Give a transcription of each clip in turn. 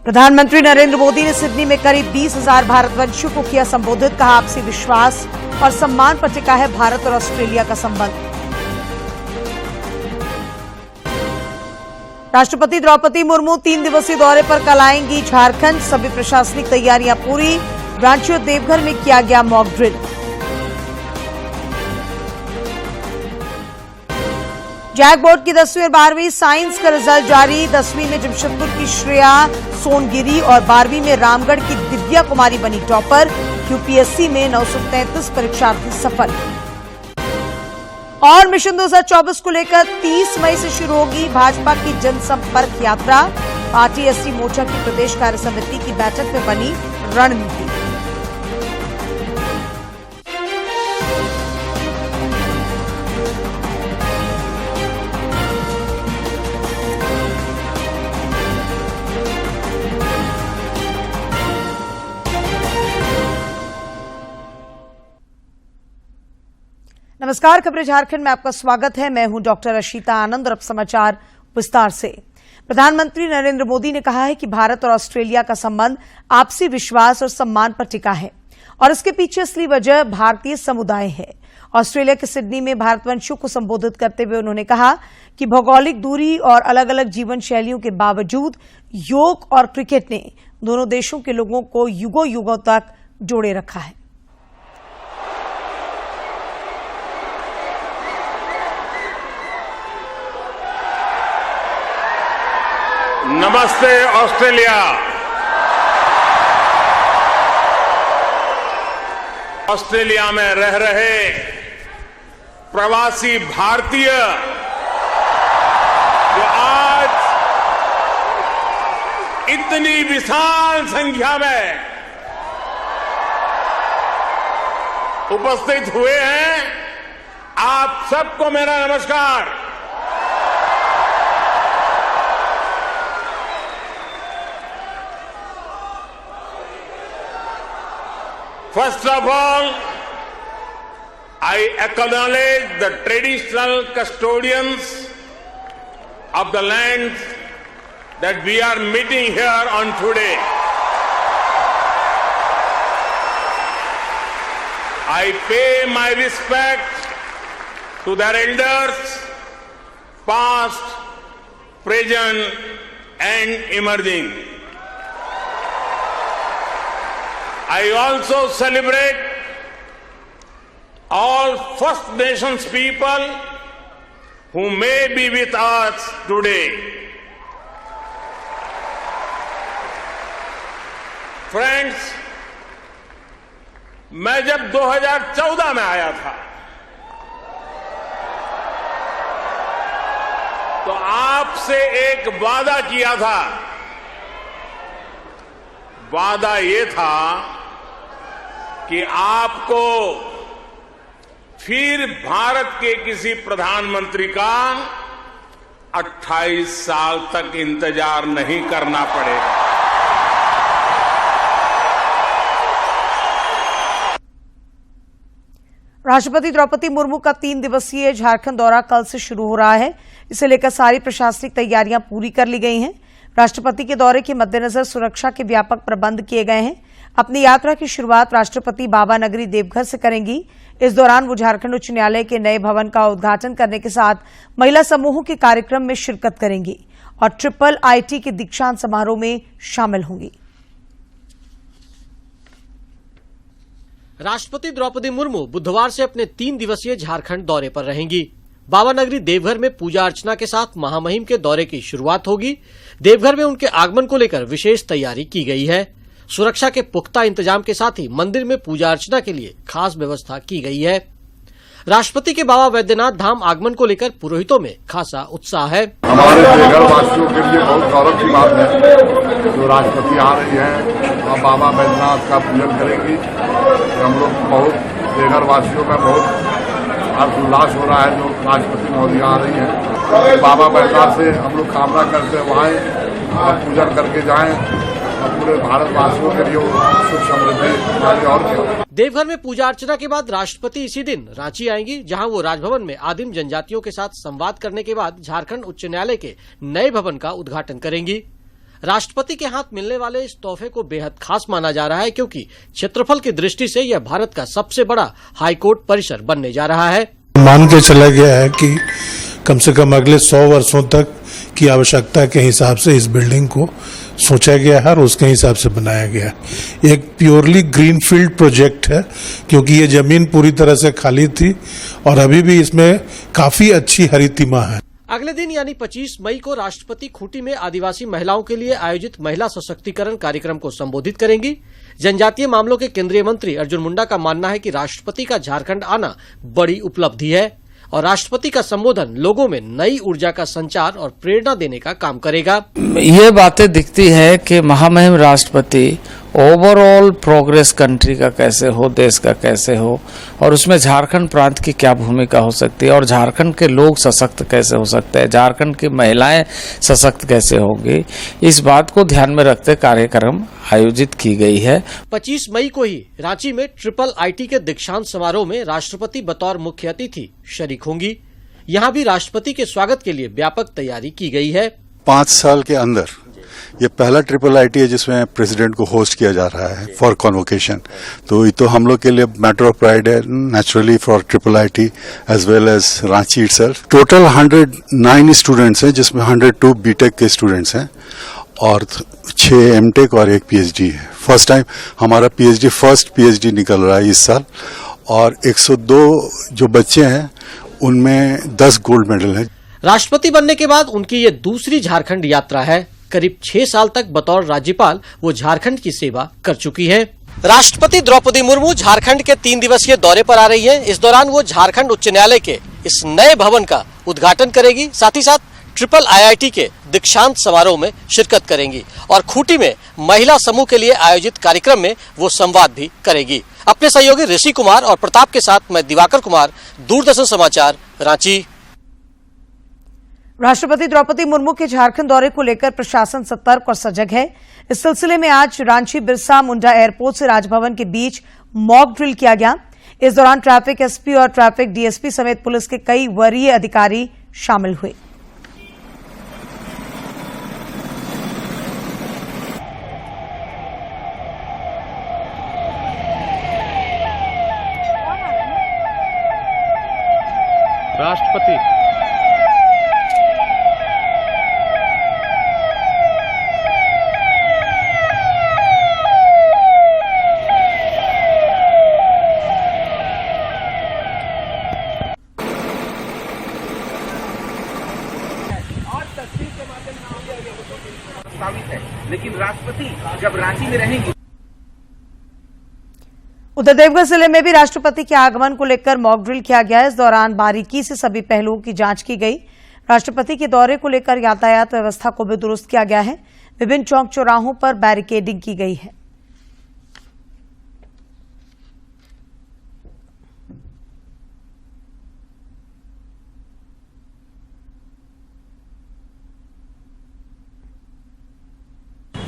प्रधानमंत्री नरेंद्र मोदी ने सिडनी में करीब 20,000 भारतवंशियों को किया संबोधित। कहा, आपसी विश्वास और सम्मान पर टिका है भारत और ऑस्ट्रेलिया का संबंध। राष्ट्रपति द्रौपदी मुर्मू 3 दिवसीय दौरे पर कल आएंगी झारखंड। सभी प्रशासनिक तैयारियां पूरी। रांची और देवघर में किया गया मॉक ड्रिल। जैक बोर्ड की 10वीं और 12वीं साइंस का रिजल्ट जारी। 10वीं में जमशेदपुर की श्रेया सोनगिरी और 12वीं में रामगढ़ की दिव्या कुमारी बनी टॉपर। यूपीएससी में 933 परीक्षार्थी सफल। और मिशन 2024 को लेकर 30 मई से शुरू होगी भाजपा की जनसंपर्क यात्रा। पार्टी एसटी मोर्चा की प्रदेश कार्य समिति की बैठक में बनी रणनीति। नमस्कार, खबरें झारखंड में आपका स्वागत है। मैं हूं डॉक्टर अशीता आनंद और अब समाचार विस्तार से। प्रधानमंत्री नरेंद्र मोदी ने कहा है कि भारत और ऑस्ट्रेलिया का संबंध आपसी विश्वास और सम्मान पर टिका है और इसके पीछे असली वजह भारतीय समुदाय है। ऑस्ट्रेलिया के सिडनी में भारतवंशियों को संबोधित करते हुए उन्होंने कहा कि भौगोलिक दूरी और अलग अलग जीवन शैलियों के बावजूद योग और क्रिकेट ने दोनों देशों के लोगों को युगों युगों तक जोड़े रखा है। नमस्ते ऑस्ट्रेलिया। ऑस्ट्रेलिया में रह रहे प्रवासी भारतीय जो आज इतनी विशाल संख्या में उपस्थित हुए हैं, आप सबको मेरा नमस्कार। First of all, I acknowledge the traditional custodians of the lands that we are meeting here on today. I pay my respect to their elders, past, present, and emerging. I also celebrate all First Nations people who may be with us today. Friends, मैं जब 2014 में आया था तो आपसे एक वादा किया था। वादा ये था कि आपको फिर भारत के किसी प्रधानमंत्री का 28 साल तक इंतजार नहीं करना पड़ेगा। राष्ट्रपति द्रौपदी मुर्मू का 3 दिवसीय झारखंड दौरा कल से शुरू हो रहा है। इसे लेकर सारी प्रशासनिक तैयारियां पूरी कर ली गई हैं। राष्ट्रपति के दौरे के मद्देनजर सुरक्षा के व्यापक प्रबंध किए गए हैं। अपनी यात्रा की शुरुआत राष्ट्रपति बाबा नगरी देवघर से करेंगी। इस दौरान वो झारखंड उच्च न्यायालय के नए भवन का उद्घाटन करने के साथ महिला समूहों के कार्यक्रम में शिरकत करेंगी और IIIT के दीक्षांत समारोह में शामिल होंगी। राष्ट्रपति द्रौपदी मुर्मू बुधवार से अपने 3 दिवसीय झारखंड दौरे पर रहेंगी। बाबा नगरी देवघर में पूजा अर्चना के साथ महामहिम के दौरे की शुरुआत होगी। देवघर में उनके आगमन को लेकर विशेष तैयारी की गई है। सुरक्षा के पुख्ता इंतजाम के साथ ही मंदिर में पूजा अर्चना के लिए खास व्यवस्था की गई है। राष्ट्रपति के बाबा वैद्यनाथ धाम आगमन को लेकर पुरोहितों में खासा उत्साह है। हमारे देवघर वासियों के लिए बहुत गौरव की बात है जो राष्ट्रपति आ रही है और बाबा वैद्यनाथ का पूजन करेंगी। हम लोग बहुत देवघर वासियों में बहुत हर्षोल्लास हो रहा है जो राष्ट्रपति मोदी आ रही है। बाबा वैद्यनाथ से हम लोग कामना करते हैं वहाँ पूजन करके जाएं और पूरे भारतवासियों के लिए सुख समृद्धि और। देवघर में पूजा अर्चना के बाद राष्ट्रपति इसी दिन रांची आएंगी, जहां वो राजभवन में आदिम जनजातियों के साथ संवाद करने के बाद झारखंड उच्च न्यायालय के नए भवन का उद्घाटन करेंगी। राष्ट्रपति के हाथ मिलने वाले इस तोहफे को बेहद खास माना जा रहा है, क्योंकि क्षेत्रफल की दृष्टि से यह भारत का सबसे बड़ा हाईकोर्ट परिसर बनने जा रहा है। मान के चला गया है कि कम से कम अगले 100 वर्षों तक की आवश्यकता के हिसाब से इस बिल्डिंग को सोचा गया है और उसके हिसाब से बनाया गया है। एक प्योरली ग्रीनफील्ड प्रोजेक्ट है, क्योंकि ये जमीन पूरी तरह से खाली थी और अभी भी इसमें काफी अच्छी हरितिमा है। अगले दिन यानी 25 मई को राष्ट्रपति खूंटी में आदिवासी महिलाओं के लिए आयोजित महिला सशक्तिकरण कार्यक्रम को संबोधित करेंगी। जनजातीय मामलों के केंद्रीय मंत्री अर्जुन मुंडा का मानना है कि राष्ट्रपति का झारखंड आना बड़ी उपलब्धि है और राष्ट्रपति का संबोधन लोगों में नई ऊर्जा का संचार और प्रेरणा देने का काम करेगा। ये बातें दिखती है कि महामहिम राष्ट्रपति ओवरऑल प्रोग्रेस कंट्री का कैसे हो, देश का कैसे हो, और उसमें झारखंड प्रांत की क्या भूमिका हो सकती है और झारखंड के लोग सशक्त कैसे हो सकते हैं, झारखंड की महिलाएं सशक्त कैसे होंगी, इस बात को ध्यान में रखते कार्यक्रम आयोजित की गई है। 25 मई को ही रांची में IIIT के दीक्षांत समारोह में राष्ट्रपति बतौर मुख्य अतिथि शरीक होंगी। यहाँ भी राष्ट्रपति के स्वागत के लिए व्यापक तैयारी की गई है। 5 साल के अंदर ये पहला IIIT है जिसमें प्रेसिडेंट को होस्ट किया जा रहा है फॉर कॉन्वोकेशन। तो ये तो हम लोग के लिए मैटर ऑफ प्राइड है, naturally for IIIT as well as Ranchi itself. Total 109 students हैं, जिसमें 102 बीटेक के स्टूडेंट्स हैं और 6 एमटेक और 1 पीएचडी है। फर्स्ट टाइम हमारा फर्स्ट पीएचडी निकल रहा है इस साल, और 102 जो बच्चे हैं उनमें 10 गोल्ड मेडल हैं। राष्ट्रपति बनने के बाद उनकी ये दूसरी झारखंड यात्रा है। करीब 6 साल तक बतौर राज्यपाल वो झारखंड की सेवा कर चुकी हैं। राष्ट्रपति द्रौपदी मुर्मू झारखंड के 3 दिवसीय दौरे पर आ रही हैं। इस दौरान वो झारखंड उच्च न्यायालय के इस नए भवन का उद्घाटन करेगी, साथ ही साथ IIIT के दीक्षांत समारोह में शिरकत करेंगी और खूंटी में महिला समूह के लिए आयोजित कार्यक्रम में वो संवाद भी करेगी। अपने सहयोगी ऋषि कुमार और प्रताप के साथ मैं दिवाकर कुमार, दूरदर्शन समाचार, रांची। राष्ट्रपति द्रौपदी मुर्मू के झारखंड दौरे को लेकर प्रशासन सतर्क और सजग है। इस सिलसिले में आज रांची बिरसा मुंडा एयरपोर्ट से राजभवन के बीच मॉक ड्रिल किया गया। इस दौरान ट्रैफिक एसपी और ट्रैफिक डीएसपी समेत पुलिस के कई वरीय अधिकारी शामिल हुए। राष्ट्रपति लेकिन राष्ट्रपति जब रांची में रहेंगे। उधर देवघर जिले में भी राष्ट्रपति के आगमन को लेकर मॉक ड्रिल किया गया। इस दौरान बारीकी से सभी पहलुओं की जांच की गई। राष्ट्रपति के दौरे को लेकर यातायात व्यवस्था को भी दुरुस्त किया गया है। विभिन्न चौक चौराहों पर बैरिकेडिंग की गई है।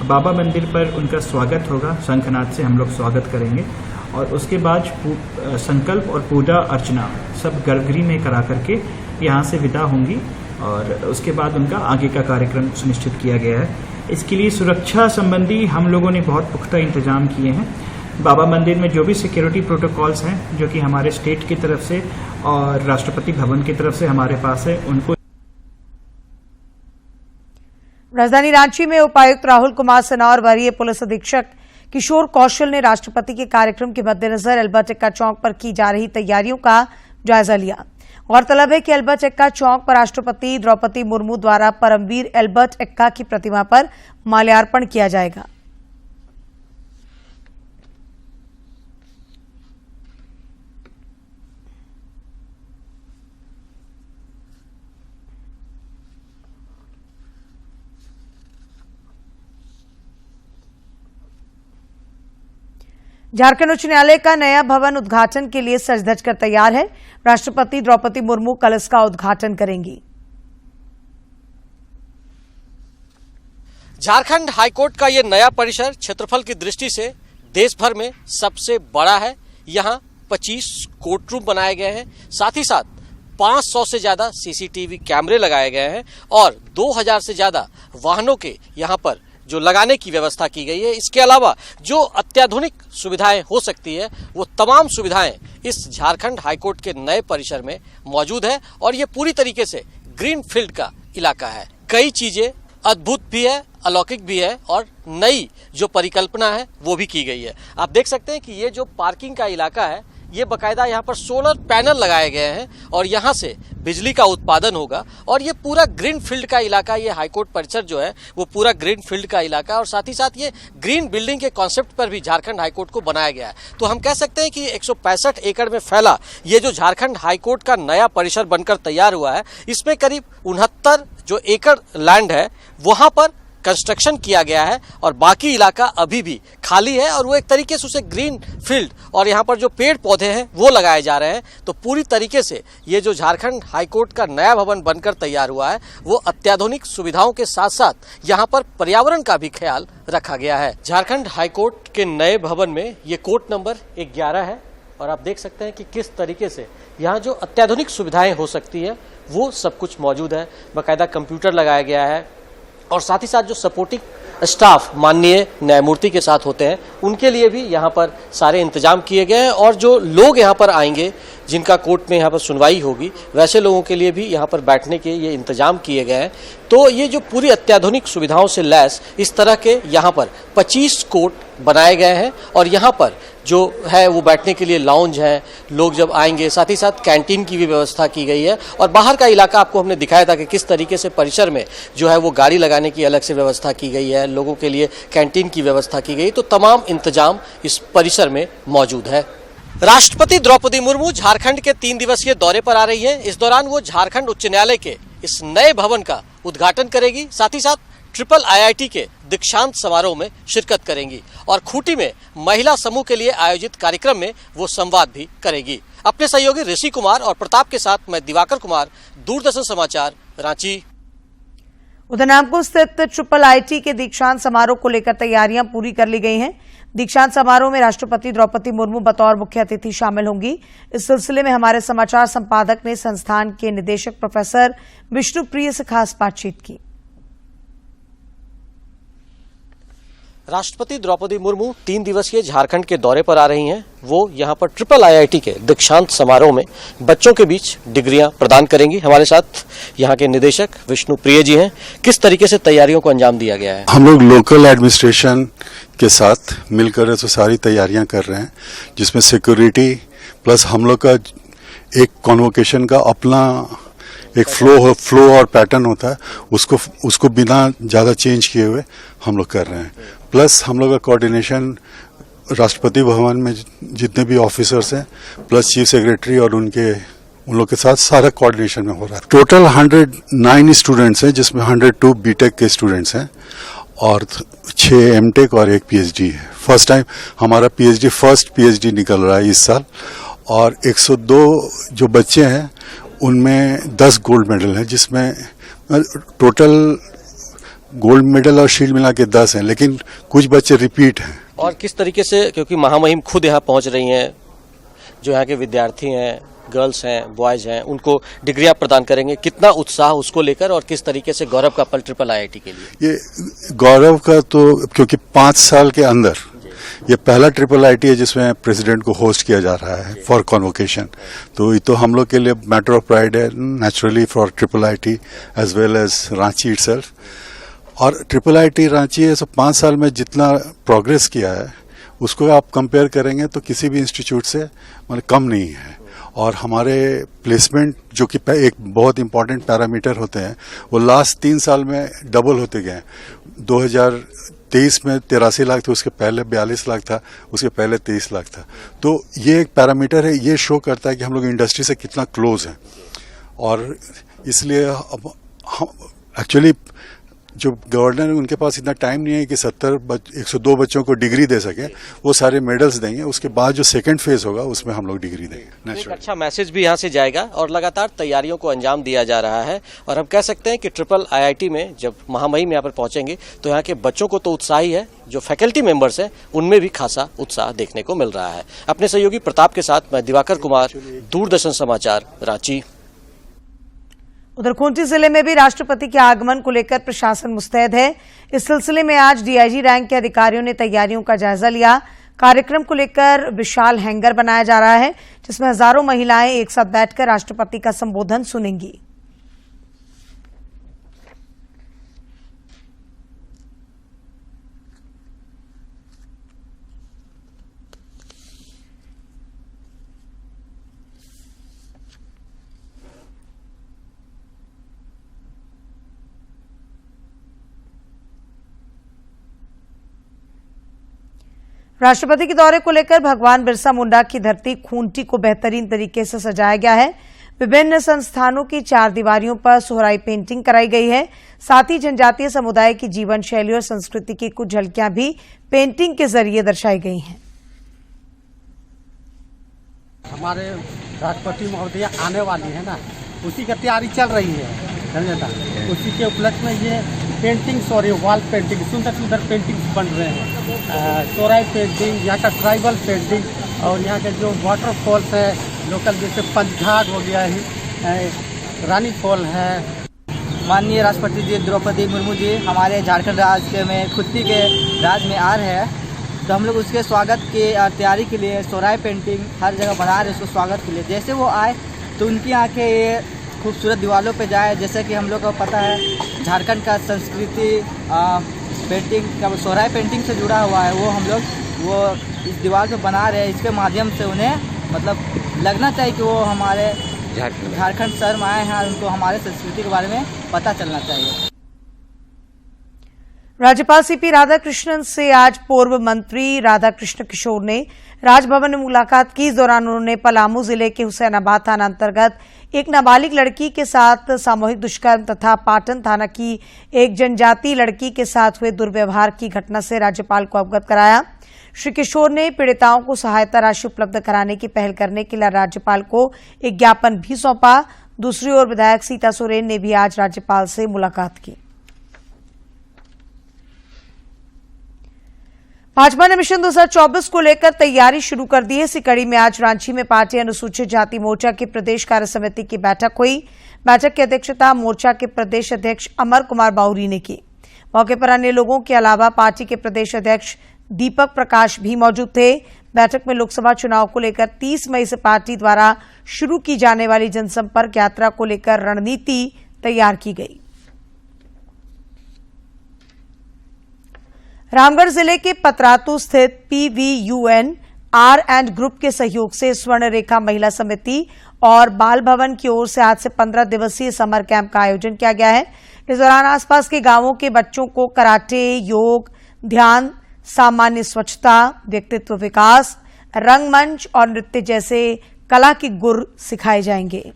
बाबा मंदिर पर उनका स्वागत होगा, शंखनाद से हम लोग स्वागत करेंगे और उसके बाद संकल्प और पूजा अर्चना सब गर्भगृह में करा करके यहाँ से विदा होंगी और उसके बाद उनका आगे का कार्यक्रम सुनिश्चित किया गया है। इसके लिए सुरक्षा संबंधी हम लोगों ने बहुत पुख्ता इंतजाम किए हैं। बाबा मंदिर में जो भी सिक्योरिटी प्रोटोकॉल्स हैं जो कि हमारे स्टेट की तरफ से और राष्ट्रपति भवन की तरफ से हमारे पास है, उनको राजधानी रांची में उपायुक्त राहुल कुमार सिन्हा और वरीय पुलिस अधीक्षक किशोर कौशल ने राष्ट्रपति के कार्यक्रम के मद्देनजर अल्बर्ट एक्का चौक पर की जा रही तैयारियों का जायजा लिया। गौरतलब है कि अल्बर्ट एक्का चौक पर राष्ट्रपति द्रौपदी मुर्मू द्वारा परमवीर अल्बर्ट एक्का की प्रतिमा पर माल्यार्पण किया जाएगा। झारखंड उच्च न्यायालय का नया भवन उद्घाटन के लिए सज धज कर तैयार है। राष्ट्रपति द्रौपदी मुर्मू कल इसका उद्घाटन करेंगी। झारखंड हाईकोर्ट का ये नया परिसर क्षेत्रफल की दृष्टि से देश भर में सबसे बड़ा है। यहाँ 25 कोर्ट रूम बनाए गए हैं, साथ ही साथ 500 से ज्यादा सीसीटीवी कैमरे लगाए गए हैं और 2000 से ज्यादा वाहनों के यहाँ पर जो लगाने की व्यवस्था की गई है, इसके अलावा जो अत्याधुनिक सुविधाएं हो सकती है वो तमाम सुविधाएं इस झारखंड हाईकोर्ट के नए परिसर में मौजूद है और ये पूरी तरीके से ग्रीन फील्ड का इलाका है। कई चीजें अद्भुत भी है, अलौकिक भी है और नई जो परिकल्पना है वो भी की गई है। आप देख सकते हैं कि ये जो पार्किंग का इलाका है ये बकायदा यहाँ पर सोलर पैनल लगाए गए हैं और यहाँ से बिजली का उत्पादन होगा और ये पूरा ग्रीन फील्ड का इलाका, ये हाईकोर्ट परिसर जो है वो पूरा ग्रीन फील्ड का इलाका है और साथ ही साथ ये ग्रीन बिल्डिंग के कॉन्सेप्ट पर भी झारखंड हाईकोर्ट को बनाया गया है। तो हम कह सकते हैं कि 165 एकड़ में फैला ये जो झारखंड हाईकोर्ट का नया परिसर बनकर तैयार हुआ है, इसमें करीब 69 जो एकड़ लैंड है वहां पर कंस्ट्रक्शन किया गया है और बाकी इलाका अभी भी खाली है और वो एक तरीके से उसे ग्रीन फील्ड और यहाँ पर जो पेड़ पौधे हैं वो लगाए जा रहे हैं। तो पूरी तरीके से ये जो झारखंड हाईकोर्ट का नया भवन बनकर तैयार हुआ है वो अत्याधुनिक सुविधाओं के साथ साथ यहाँ पर पर्यावरण का भी ख्याल रखा गया है। झारखंड हाईकोर्ट के नए भवन में ये कोर्ट नंबर 11 है और आप देख सकते हैं कि किस तरीके से यहाँ जो अत्याधुनिक सुविधाएं हो सकती है वो सब कुछ मौजूद है। बाकायदा कंप्यूटर लगाया गया है और साथ ही साथ जो सपोर्टिंग स्टाफ माननीय न्यायमूर्ति के साथ होते हैं उनके लिए भी यहाँ पर सारे इंतजाम किए गए हैं और जो लोग यहाँ पर आएंगे जिनका कोर्ट में यहाँ पर सुनवाई होगी वैसे लोगों के लिए भी यहाँ पर बैठने के ये इंतजाम किए गए हैं। तो ये जो पूरी अत्याधुनिक सुविधाओं से लैस इस तरह के यहाँ पर 25 कोर्ट बनाए गए हैं और यहाँ पर जो है वो बैठने के लिए लाउंज है, लोग जब आएंगे साथ ही साथ कैंटीन की भी व्यवस्था की गई है और बाहर का इलाका आपको हमने दिखाया था कि किस तरीके से परिसर में जो है वो गाड़ी लगाने की अलग से व्यवस्था की गई है, लोगों के लिए कैंटीन की व्यवस्था की गई। तो तमाम इंतजाम इस परिसर में मौजूद है। राष्ट्रपति द्रौपदी मुर्मू झारखंड के 3 दिवसीय दौरे पर आ रही है। इस दौरान वो झारखंड उच्च न्यायालय के इस नए भवन का उद्घाटन करेगी, साथ ही साथ ट्रिपल IIT के दीक्षांत समारोह में शिरकत करेंगी और खूंटी में महिला समूह के लिए आयोजित कार्यक्रम में वो संवाद भी करेगी। अपने सहयोगी ऋषि कुमार और प्रताप के साथ मैं दिवाकर कुमार, दूरदर्शन समाचार, रांची। उधर नागपुर स्थित ट्रिपल IIT के दीक्षांत समारोह को लेकर तैयारियां पूरी कर ली गई हैं। दीक्षांत समारोह में राष्ट्रपति द्रौपदी मुर्मू बतौर मुख्य अतिथि शामिल होंगी। इस सिलसिले में हमारे समाचार संपादक ने संस्थान के निदेशक प्रोफेसर विष्णुप्रिय से खास बातचीत की। राष्ट्रपति द्रौपदी मुर्मू 3 दिवसीय झारखंड के दौरे पर आ रही हैं। वो यहाँ पर ट्रिपल IIT के दीक्षांत समारोह में बच्चों के बीच डिग्रियां प्रदान करेंगी। हमारे साथ यहाँ के निदेशक विष्णुप्रिय जी हैं। किस तरीके से तैयारियों को अंजाम दिया गया है? हम लोग लोकल एडमिनिस्ट्रेशन के साथ मिलकर तो सारी तैयारियां कर रहे हैं, जिसमें सिक्योरिटी प्लस हम लोग का एक कॉन्वोकेशन का अपना एक फ्लो और पैटर्न होता है, उसको बिना ज़्यादा चेंज किए हुए हम लोग कर रहे हैं। प्लस हम लोग का कोऑर्डिनेशन राष्ट्रपति भवन में जितने भी ऑफिसर्स हैं प्लस चीफ सेक्रेटरी और उन लोग के साथ सारा कोऑर्डिनेशन में हो रहा है। टोटल 109 स्टूडेंट्स हैं, जिसमें 102 बीटेक के स्टूडेंट्स हैं और 6 एमटेक और 1 पीएचडी है। फर्स्ट टाइम हमारा फर्स्ट पीएचडी निकल रहा है इस साल और 102 जो बच्चे हैं उनमें 10 गोल्ड मेडल हैं, जिसमें टोटल गोल्ड मेडल और शील्ड मिला के 10 हैं, लेकिन कुछ बच्चे रिपीट हैं। और किस तरीके से, क्योंकि महामहिम खुद यहाँ पहुँच रही हैं, जो यहाँ के विद्यार्थी हैं, गर्ल्स हैं, बॉयज हैं, उनको डिग्रियां प्रदान करेंगे, कितना उत्साह उसको लेकर और किस तरीके से गौरव का पल ट्रिपल IIT के लिए? ये गौरव का तो क्योंकि 5 साल के अंदर ये पहला ट्रिपल IIT है जिसमें प्रेसिडेंट को होस्ट किया जा रहा है फॉर कॉन्वोकेशन। तो ये तो हम लोग के लिए मैटर ऑफ प्राइड है naturally for triple IIT as well as Ranchi itself. और ट्रिपल IIT रांची है, 5 साल में जितना प्रोग्रेस किया है उसको आप कंपेयर करेंगे तो किसी भी इंस्टीट्यूट से मतलब कम नहीं है। और हमारे प्लेसमेंट जो कि एक बहुत इंपॉर्टेंट पैरामीटर होते हैं वो लास्ट 3 साल में डबल होते गए। 2023 में 83 लाख थे, उसके पहले 42 लाख था, उसके पहले 23 लाख था। तो ये एक पैरामीटर है, ये शो करता है कि हम लोग इंडस्ट्री से कितना क्लोज हैं। और इसलिए अब हम एक्चुअली जो गवर्नर है उनके पास इतना टाइम नहीं है कि 102 बच्चों को डिग्री दे सके, वो सारे मेडल्स देंगे। उसके बाद जो सेकंड फेज होगा उसमें हम लोग डिग्री देंगे। एक अच्छा मैसेज भी यहाँ से जाएगा और लगातार तैयारियों को अंजाम दिया जा रहा है। और हम कह सकते हैं कि ट्रिपल IIT में जब महामहिम यहाँ पर पहुंचेंगे तो यहाँ के बच्चों को तो उत्साह ही है, जो फैकल्टी मेंबर्स हैं उनमें भी खासा उत्साह देखने को मिल रहा है। अपने सहयोगी प्रताप के साथ मैं दिवाकर कुमार, दूरदर्शन समाचार, रांची। उधर खूंटी जिले में भी राष्ट्रपति के आगमन को लेकर प्रशासन मुस्तैद है। इस सिलसिले में आज डीआईजी रैंक के अधिकारियों ने तैयारियों का जायजा लिया। कार्यक्रम को लेकर विशाल हैंगर बनाया जा रहा है, जिसमें हजारों महिलाएं एक साथ बैठकर राष्ट्रपति का संबोधन सुनेंगी। राष्ट्रपति के दौरे को लेकर भगवान बिरसा मुंडा की धरती खूंटी को बेहतरीन तरीके से सजाया गया है। विभिन्न संस्थानों की चार दीवारियों पर सोहराई पेंटिंग कराई गई है। साथ ही जनजातीय समुदाय की जीवन शैली और संस्कृति की कुछ झलकियां भी पेंटिंग के जरिए दर्शाई गई हैं। हमारे राष्ट्रपति महोदय आने वाली है ना, उसी की तैयारी चल रही है, समझे ना। उसी के उपलक्ष्य में ये पेंटिंग, वॉल पेंटिंग, सुंदर सुंदर पेंटिंग्स बन रहे हैं। सोराई पेंटिंग, यहाँ का ट्राइबल पेंटिंग, और यहाँ के जो वाटरफॉल्स है लोकल, जैसे पंचघाट हो गया है, रानी फॉल है। माननीय राष्ट्रपति जी द्रौपदी मुर्मू जी हमारे झारखंड राज्य में खुत्ती के राज्य में आ रहे हैं, तो हम लोग उसके स्वागत की तैयारी के लिए सोराई पेंटिंग हर जगह बना रहे हैं उसको स्वागत के लिए। जैसे वो आए तो उनकी आंखें ये खूबसूरत दीवारों पे जाए। जैसे कि हम लोग को पता है झारखंड का संस्कृति पेंटिंग का सोहराई पेंटिंग से जुड़ा हुआ है, वो हम लोग वो इस दीवार पे बना रहे हैं। इसके माध्यम से उन्हें मतलब लगना चाहिए कि वो हमारे झारखंड शहर में आए हैं, उनको हमारे संस्कृति के बारे में पता चलना चाहिए। राज्यपाल सीपी राधाकृष्णन से आज पूर्व मंत्री राधाकृष्ण किशोर ने राजभवन में मुलाकात की। इस दौरान उन्होंने पलामू जिले के हुसैनाबाद थाना अंतर्गत एक नाबालिग लड़की के साथ सामूहिक दुष्कर्म तथा पाटन थाना की एक जनजातीय लड़की के साथ हुए दुर्व्यवहार की घटना से राज्यपाल को अवगत कराया। श्री किशोर ने पीड़िताओं को सहायता राशि उपलब्ध कराने की पहल करने के लिए राज्यपाल को एक ज्ञापन भी सौंपा। दूसरी ओर विधायक सीता सोरेन ने भी आज राज्यपाल से मुलाकात की। भाजपा ने मिशन 2024 को लेकर तैयारी शुरू कर दी है। इसी कड़ी में आज रांची में पार्टी अनुसूचित जाति मोर्चा की प्रदेश कार्य समिति की बैठक हुई। बैठक की अध्यक्षता मोर्चा के प्रदेश अध्यक्ष अमर कुमार बाउरी ने की। मौके पर अन्य लोगों के अलावा पार्टी के प्रदेश अध्यक्ष दीपक प्रकाश भी मौजूद थे। बैठक में लोकसभा चुनाव को लेकर 30 मई से पार्टी द्वारा शुरू की जाने वाली जनसंपर्क यात्रा को लेकर रणनीति तैयार की गई। रामगढ़ जिले के पतरातू स्थित PVUN आर एंड ग्रुप के सहयोग से स्वर्ण रेखा महिला समिति और बाल भवन की ओर से आज से 15 दिवसीय समर कैंप का आयोजन किया गया है। इस दौरान आसपास के गांवों के बच्चों को कराटे, योग, ध्यान, सामान्य स्वच्छता, व्यक्तित्व विकास, रंगमंच और नृत्य जैसे कला के गुर सिखाए जाएंगे।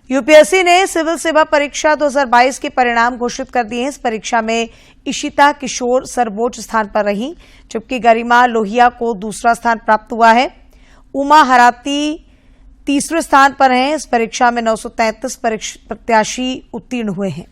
यूपीएससी ने सिविल सेवा परीक्षा 2022 के परिणाम घोषित कर दिए हैं। इस परीक्षा में इशिता किशोर सर्वोच्च स्थान पर रही, जबकि गरिमा लोहिया को दूसरा स्थान प्राप्त हुआ है। उमा हराती तीसरे स्थान पर हैं। इस परीक्षा में 933 प्रत्याशी उत्तीर्ण हुए हैं।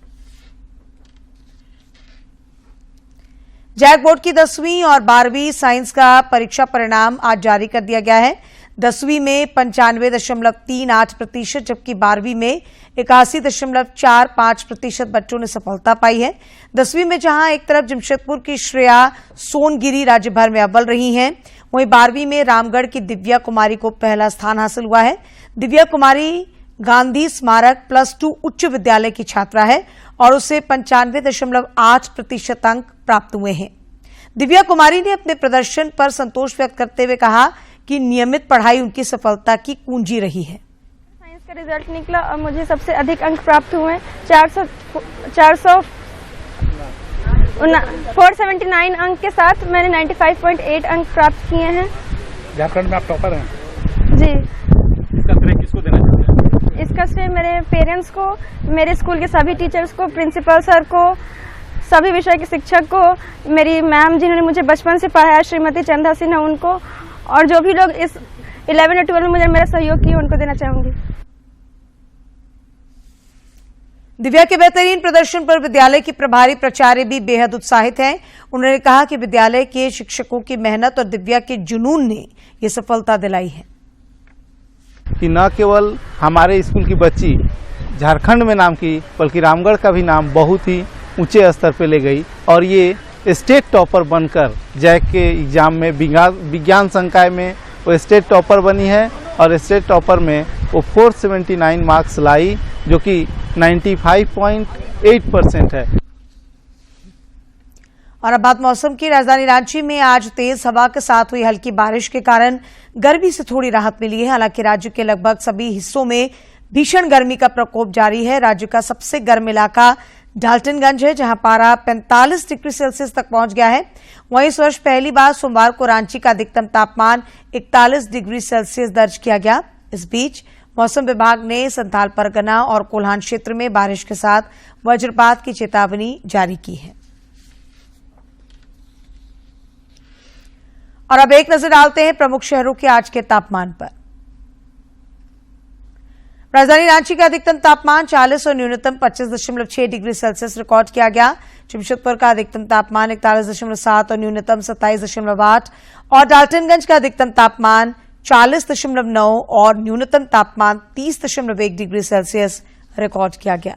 जैक बोर्ड की 10वीं और 12वीं साइंस का परीक्षा परिणाम आज जारी कर दिया गया है। 10वीं में 95.38%, जबकि 12वीं में 81.45% बच्चों ने सफलता पाई है। 10वीं में जहां एक तरफ जमशेदपुर की श्रेया सोनगिरी राज्य भर में अव्वल रही हैं, वहीं 12वीं में रामगढ़ की दिव्या कुमारी को पहला स्थान हासिल हुआ है। दिव्या कुमारी गांधी स्मारक +2 उच्च विद्यालय की छात्रा है और उसे 95.8% अंक प्राप्त हुए हैं। दिव्या कुमारी ने अपने प्रदर्शन पर संतोष व्यक्त करते हुए कहा कि नियमित पढ़ाई उनकी सफलता की कुंजी रही है। साइंस का रिजल्ट निकला और मुझे सबसे अधिक अंक प्राप्त हुए 479 अंक के साथ मैंने 95.8 अंक प्राप्त किए हैं। झारखंड में आप टॉपर हैं जी। इसका श्रेय किसको देना चाहते हैं? इसका श्रेय मेरे पेरेंट्स को, मेरे स्कूल के सभी टीचर्स को, प्रिंसिपल सर को, सभी विषय के शिक्षक को, मेरी मैम जिन्होंने मुझे बचपन से पढ़ाया श्रीमती चंदा सिन्हा उनको, और जो भी लोग इस 11 और 12 में मुझे मेरा सहयोग किया उनको देना चाहूंगी। दिव्या के बेहतरीन प्रदर्शन पर विद्यालय की प्रभारी प्राचार्य भी बेहद उत्साहित हैं। उन्होंने कहा कि विद्यालय के शिक्षकों की मेहनत और दिव्या के जुनून ने ये सफलता दिलाई है। कि न केवल हमारे स्कूल की बच्ची झारखंड में नाम की बल्कि रामगढ़ का भी नाम बहुत ही ऊंचे स्तर पर ले गई और ये स्टेट टॉपर बनकर जैक के एग्जाम में विज्ञान संकाय में वो स्टेट टॉपर बनी है और स्टेट टॉपर में वो 479 मार्क्स लाई जो कि 95.8% है। और अब बात मौसम की। राजधानी रांची में आज तेज हवा के साथ हुई हल्की बारिश के कारण गर्मी से थोड़ी राहत मिली है। हालांकि राज्य के लगभग सभी हिस्सों में भीषण गर्मी का प्रकोप जारी है। राज्य का सबसे गर्म इलाका डाल्टनगंज है, जहां पारा 45 डिग्री सेल्सियस तक पहुंच गया है। वहीं इस वर्ष पहली बार सोमवार को रांची का अधिकतम तापमान 41 डिग्री सेल्सियस दर्ज किया गया। इस बीच मौसम विभाग ने संथाल परगना और कोल्हान क्षेत्र में बारिश के साथ वज्रपात की चेतावनी जारी की है। और अब एक नजर डालते हैं प्रमुख शहरों के आज के तापमान पर। राजधानी रांची का अधिकतम तापमान 40 और न्यूनतम 25.6 डिग्री सेल्सियस रिकॉर्ड किया गया। जमशेदपुर का अधिकतम तापमान 41.7 और न्यूनतम 27.8 और डाल्टनगंज का अधिकतम तापमान 40.9 और न्यूनतम तापमान 30.1 डिग्री सेल्सियस रिकॉर्ड किया गया।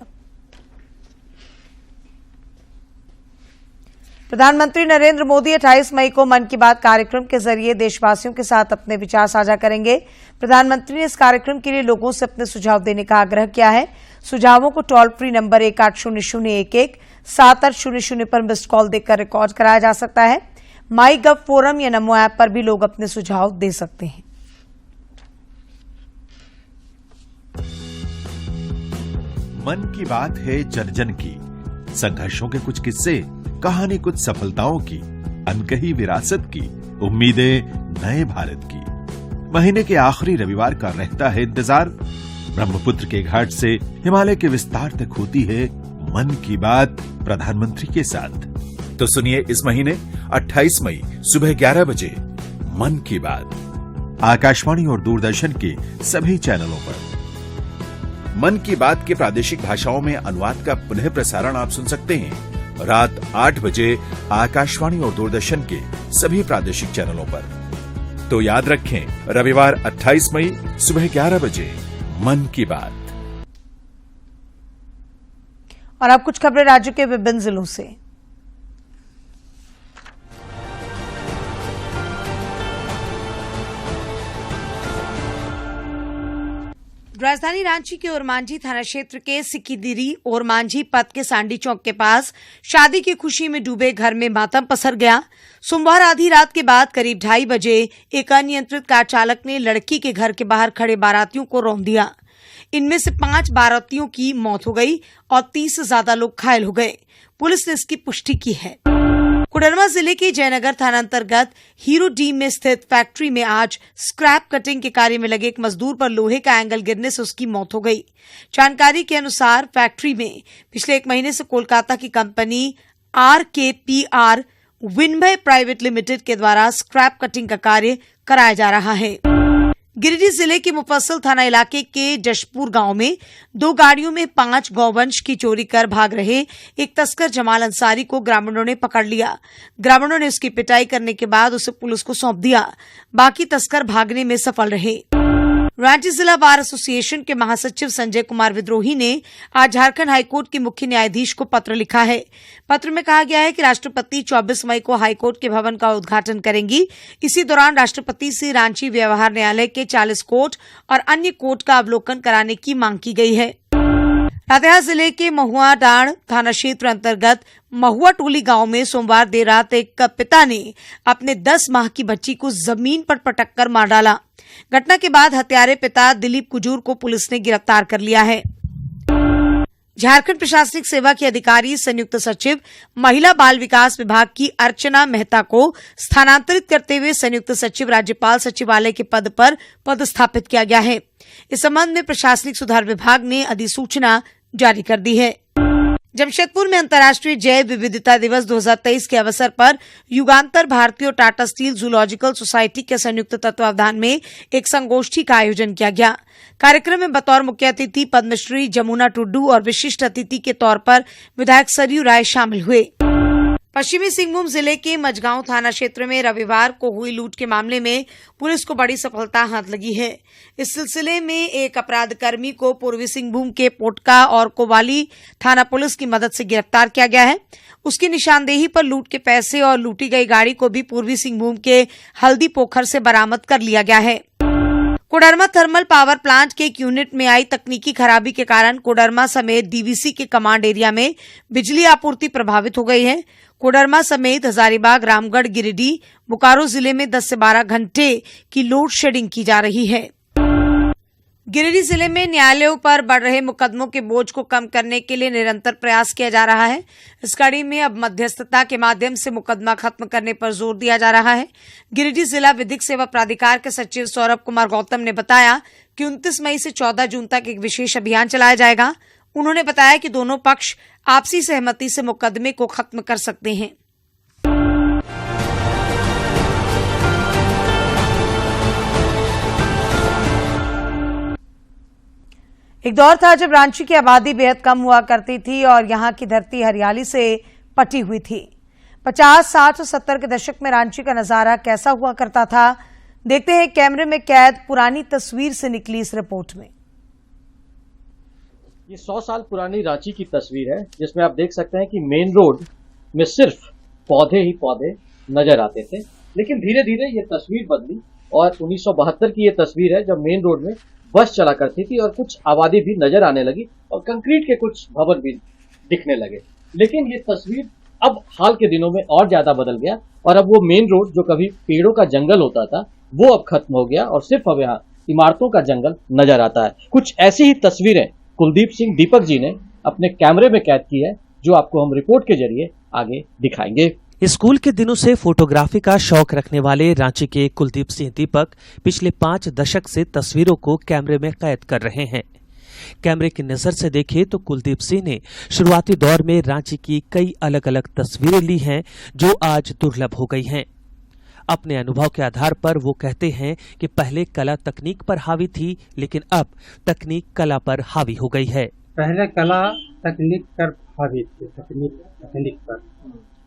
प्रधानमंत्री नरेंद्र मोदी 28 मई को मन की बात कार्यक्रम के जरिए देशवासियों के साथ अपने विचार साझा करेंगे। प्रधानमंत्री ने इस कार्यक्रम के लिए लोगों से अपने सुझाव देने का आग्रह किया है। सुझावों को टोल फ्री नंबर 1800117800 पर मिस्ड कॉल देकर रिकॉर्ड कराया जा सकता है। माई गव फोरम या नमो ऐप पर भी लोग अपने सुझाव दे सकते हैं। मन की बात है जन जन की, संघर्षों के कुछ किस्से, कहानी कुछ सफलताओं की, अनकही विरासत की, उम्मीदें नए भारत की। महीने के आखिरी रविवार का रहता है इंतजार। ब्रह्मपुत्र के घाट से हिमालय के विस्तार तक होती है मन की बात प्रधानमंत्री के साथ। तो सुनिए इस महीने 28 मई सुबह 11 बजे मन की बात आकाशवाणी और दूरदर्शन के सभी चैनलों पर। मन की बात के प्रादेशिक भाषाओं में अनुवाद का पुनः प्रसारण आप सुन सकते हैं रात 8 बजे आकाशवाणी और दूरदर्शन के सभी प्रादेशिक चैनलों पर। तो याद रखें, रविवार 28 मई सुबह 11 बजे मन की बात। और अब कुछ खबरें राज्य के विभिन्न जिलों से। राजधानी रांची के ओरमांझी थाना क्षेत्र के सिक्कीदिरी ओरमांझी पथ के सांडी चौक के पास शादी की खुशी में डूबे घर में मातम पसर गया। सोमवार आधी रात के बाद करीब 2:30 बजे एक अनियंत्रित कार चालक ने लड़की के घर के बाहर खड़े बारातियों को रौंद दिया। इनमें से 5 बारातियों की मौत हो गई और 30 से ज्यादा लोग घायल हो गए। पुलिस ने इसकी पुष्टि की है। कोडरमा जिले के जयनगर थाना अंतर्गत हीरो डीम में स्थित फैक्ट्री में आज स्क्रैप कटिंग के कार्य में लगे एक मजदूर पर लोहे का एंगल गिरने से उसकी मौत हो गई। जानकारी के अनुसार फैक्ट्री में पिछले 1 महीने से कोलकाता की कंपनी RKPR विनमय प्राइवेट लिमिटेड के द्वारा स्क्रैप कटिंग का कार्य कराया जा रहा है। गिरिडीह जिले के मुफस्सिल थाना इलाके के जशपुर गांव में 2 गाड़ियों में 5 गौवंश की चोरी कर भाग रहे एक तस्कर जमाल अंसारी को ग्रामीणों ने पकड़ लिया। ग्रामीणों ने उसकी पिटाई करने के बाद उसे पुलिस को सौंप दिया। बाकी तस्कर भागने में सफल रहे। रांची जिला बार एसोसिएशन के महासचिव संजय कुमार विद्रोही ने आज झारखंड हाईकोर्ट के मुख्य न्यायाधीश को पत्र लिखा है। पत्र में कहा गया है कि राष्ट्रपति 24 मई को हाईकोर्ट के भवन का उद्घाटन करेंगी। इसी दौरान राष्ट्रपति से रांची व्यवहार न्यायालय के 40 कोर्ट और अन्य कोर्ट का अवलोकन कराने की मांग की गई है। लातेहार जिले के महुआ डांड थाना क्षेत्र अंतर्गत महुआ टोली गांव में सोमवार देर रात एक पिता ने अपने 10 माह की बच्ची को जमीन पर पटककर मार डाला। घटना के बाद हत्यारे पिता दिलीप कुजूर को पुलिस ने गिरफ्तार कर लिया है। झारखंड प्रशासनिक सेवा की अधिकारी संयुक्त सचिव महिला बाल विकास विभाग की अर्चना मेहता को स्थानांतरित करते हुए संयुक्त सचिव राज्यपाल सचिवालय के पद पर पदस्थापित किया गया है। इस संबंध में प्रशासनिक सुधार विभाग ने अधिसूचना जारी कर दी है। जमशेदपुर में अंतर्राष्ट्रीय जैव विविधता दिवस 2023 के अवसर पर युगांतर भारतीय और टाटा स्टील जूलॉजिकल सोसाइटी के संयुक्त तत्वावधान में एक संगोष्ठी का आयोजन किया गया। कार्यक्रम में बतौर मुख्य अतिथि पद्मश्री जमुना टुड्डू और विशिष्ट अतिथि के तौर पर विधायक सरयू राय शामिल हुए। पश्चिमी सिंहभूम जिले के मझगांव थाना क्षेत्र में रविवार को हुई लूट के मामले में पुलिस को बड़ी सफलता हाथ लगी है। इस सिलसिले में एक अपराधकर्मी को पूर्वी सिंहभूम के पोटका और कोवाली थाना पुलिस की मदद से गिरफ्तार किया गया है। उसकी निशानदेही पर लूट के पैसे और लूटी गई गाड़ी को भी पूर्वी सिंहभूम के हल्दी पोखर से बरामद कर लिया गया है। कोडरमा थर्मल पावर प्लांट के एक यूनिट में आई तकनीकी खराबी के कारण कोडरमा समेत डीवीसी के कमांड एरिया में बिजली आपूर्ति प्रभावित हो गई है। कोडरमा समेत हजारीबाग, रामगढ़, गिरिडीह, बोकारो जिले में 10 से 12 घंटे की लोड शेडिंग की जा रही है। गिरिडीह जिले में न्यायालयों पर बढ़ रहे मुकदमों के बोझ को कम करने के लिए निरंतर प्रयास किया जा रहा है। इस कड़ी में अब मध्यस्थता के माध्यम से मुकदमा खत्म करने पर जोर दिया जा रहा है। गिरिडीह जिला विधिक सेवा प्राधिकार के सचिव सौरभ कुमार गौतम ने बताया कि 29 मई से 14 जून तक एक विशेष अभियान चलाया जाएगा। उन्होंने बताया कि दोनों पक्ष आपसी सहमति से मुकदमे को खत्म कर सकते हैं। एक दौर था जब रांची की आबादी बेहद कम हुआ करती थी और यहाँ की धरती हरियाली से पटी हुई थी। 50, 60 और 70 के दशक में रांची का नजारा कैसा हुआ करता था, देखते हैं कैमरे में कैद पुरानी तस्वीर से निकली इस रिपोर्ट में। ये 100 साल पुरानी रांची की तस्वीर है, जिसमें आप देख सकते हैं कि मेन रोड में सिर्फ पौधे ही पौधे नजर आते थे। लेकिन धीरे धीरे ये तस्वीर बदली और 1972 की ये तस्वीर है जब मेन रोड में बस चला करती थी और कुछ आबादी भी नजर आने लगी और कंक्रीट के कुछ भवन भी दिखने लगे। लेकिन ये तस्वीर अब हाल के दिनों में और ज्यादा बदल गया और अब वो मेन रोड जो कभी पेड़ों का जंगल होता था वो अब खत्म हो गया और सिर्फ अब यहाँ इमारतों का जंगल नजर आता है। कुछ ऐसी ही तस्वीरें कुलदीप सिंह दीपक जी ने अपने कैमरे में कैद की है, जो आपको हम रिपोर्ट के जरिए आगे दिखाएंगे। स्कूल के दिनों से फोटोग्राफी का शौक रखने वाले रांची के कुलदीप सिंह दीपक पिछले 5 दशक से तस्वीरों को कैमरे में कैद कर रहे हैं। कैमरे की नजर से देखें तो कुलदीप सिंह ने शुरुआती दौर में रांची की कई अलग अलग तस्वीरें ली हैं जो आज दुर्लभ हो गई हैं। अपने अनुभव के आधार पर वो कहते हैं कि पहले कला तकनीक पर हावी थी, लेकिन अब तकनीक कला पर हावी हो गई है। पहले कला तकनीक पर हावी थी, तकनीक पर,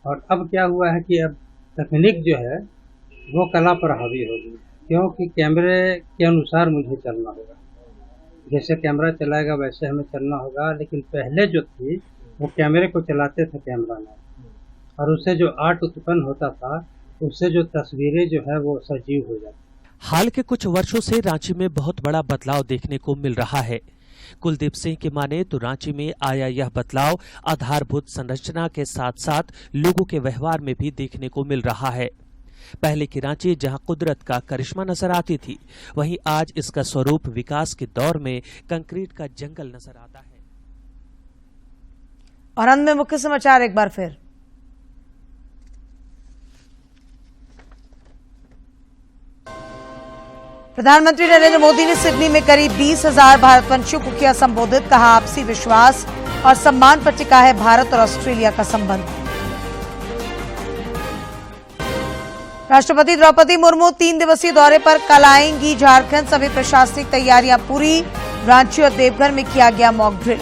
और अब क्या हुआ है कि अब तकनीक जो है वो कला पर हावी होगी, क्योंकि कैमरे के अनुसार मुझे चलना होगा। जैसे कैमरा चलाएगा वैसे हमें चलना होगा। लेकिन पहले जो थी वो कैमरे को चलाते थे कैमरामैन, और उससे जो आर्ट उत्पन्न होता था, उससे जो तस्वीरें जो है वो सजीव हो जाती। हाल के कुछ वर्षों से रांची में बहुत बड़ा बदलाव देखने को मिल रहा है। कुलदीप सिंह की माने तो रांची में आया यह बदलाव आधारभूत संरचना के साथ साथ लोगों के व्यवहार में भी देखने को मिल रहा है। पहले की रांची जहां कुदरत का करिश्मा नजर आती थी, वहीं आज इसका स्वरूप विकास के दौर में कंक्रीट का जंगल नजर आता है। और अंत में मुख्य समाचार एक बार फिर। प्रधानमंत्री नरेंद्र मोदी ने सिडनी में करीब 20,000 भारतवंशियों को किया संबोधित, कहा आपसी विश्वास और सम्मान पर टिका है भारत और ऑस्ट्रेलिया का संबंध। राष्ट्रपति द्रौपदी मुर्मू 3 दिवसीय दौरे पर कल आएंगी झारखंड। सभी प्रशासनिक तैयारियां पूरी। रांची और देवघर में किया गया मॉक ड्रिल।